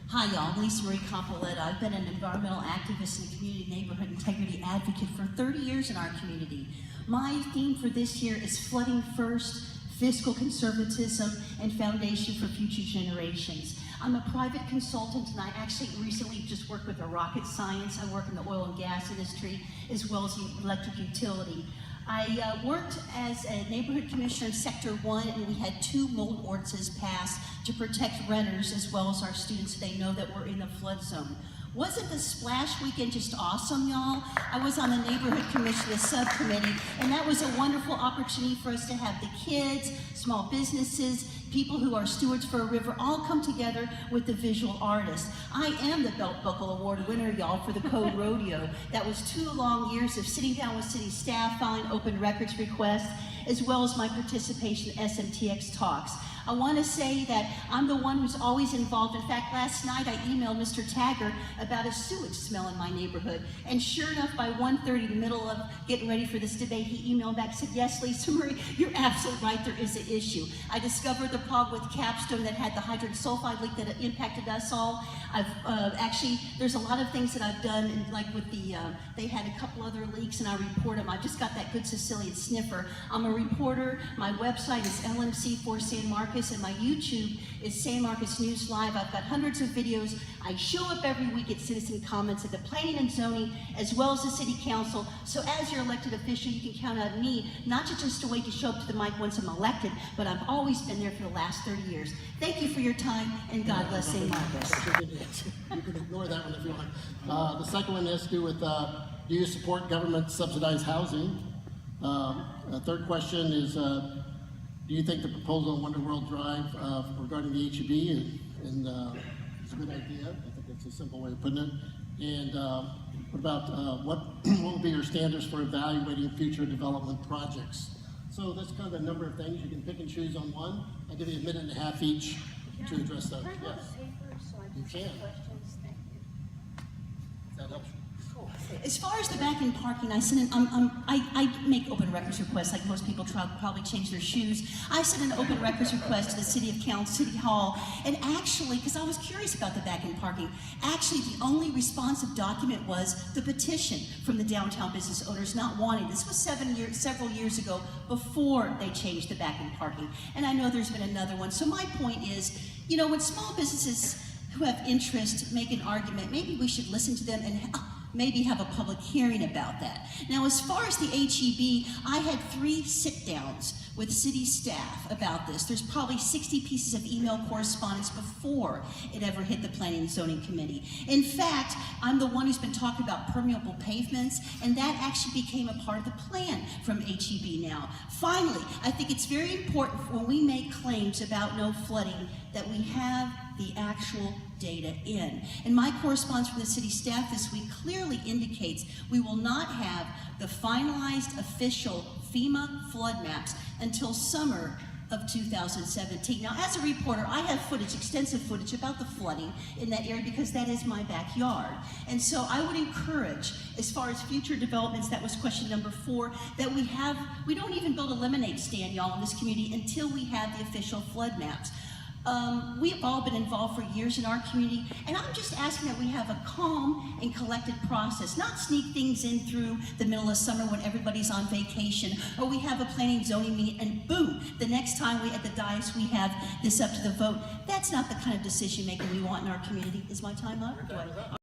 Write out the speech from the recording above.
Hi y'all, I'm Lisa Marie Campoletta. I've been an environmental activist and a community neighborhood integrity advocate for 30 years in our community. My theme for this year is flooding first, fiscal conservatism, and foundation for future generations. I'm a private consultant and I actually recently just worked with a rocket science. I work in the oil and gas industry as well as the electric utility. I worked as a neighborhood commissioner in Sector 1 and we had 2 mold ordinances passed to protect renters as well as our students so they know that we're in the flood zone. Wasn't the splash weekend just awesome, y'all? I was on the neighborhood commission, the subcommittee, and that was a wonderful opportunity for us to have the kids, small businesses, people who are stewards for a river, all come together with the visual artists. I am the Belt Buckle Award winner, y'all, for the Code Rodeo. That was 2 long years of sitting down with city staff, filing open records requests, as well as my participation in SMTX talks. I want to say that I'm the one who's always involved. In fact, last night I emailed Mr. Taggart about a sewage smell in my neighborhood. And sure enough, by 1:30, in the middle of getting ready for this debate, he emailed back and said, yes, Lisa Marie, you're absolutely right, there is an issue. I discovered the problem with Capstone that had the hydrogen sulfide leak that impacted us all. Actually, there's a lot of things that I've done, and like with the, they had a couple other leaks and I report them. I just got that good Sicilian sniffer. I'm a reporter. My website is LMC for San Marcos. And my YouTube is San Marcos News Live. I've got hundreds of videos. I show up every week at citizen comments at the planning and zoning, as well as the city council. So as your elected official, you can count on me, not just to wait to show up to the mic once I'm elected, but I've always been there for the last 30 years. Thank you for your time, and God bless San Marcos. You can ignore that one if you like. The second one has to do with, do you support government subsidized housing? The third question is, do you think the proposal on Wonder World Drive regarding the HEB is a good idea? I think that's a simple way of putting it. And what about what will be your standards for evaluating future development projects? So that's kind of a number of things. You can pick and choose on one. I'll give you 1.5 minutes each to address those. Yes. You can. That helps you. As far as the back end parking, I sent I make open records requests like most people probably change their shoes. I sent an open records request to the City of Council, City Hall, and actually, because I was curious about the back end parking, actually the only responsive document was the petition from the downtown business owners not wanting. This was several years ago before they changed the back end parking. And I know there's been another one. So my point is, you know, when small businesses who have interest make an argument, maybe we should listen to them and maybe have a public hearing about that. Now, as far as the HEB, I had 3 sit-downs with city staff about this. There's probably 60 pieces of email correspondence before it ever hit the Planning and Zoning Committee. In fact, I'm the one who's been talking about permeable pavements, and that actually became a part of the plan from HEB now. Finally, I think it's very important when we make claims about no flooding that we have the actual data in. And my correspondence from the city staff this week clearly indicates we will not have the finalized official FEMA flood maps until summer of 2017. Now, as a reporter, I have footage, extensive footage about the flooding in that area because that is my backyard. And so I would encourage, as far as future developments, that was question number 4, that we don't even build a lemonade stand, y'all, in this community until we have the official flood maps. We have all been involved for years in our community, and I'm just asking that we have a calm and collected process, not sneak things in through the middle of summer when everybody's on vacation, or we have a planning and zoning meeting, and boom, the next time we at the dais we have this up to the vote. That's not the kind of decision making we want in our community. Is my time up?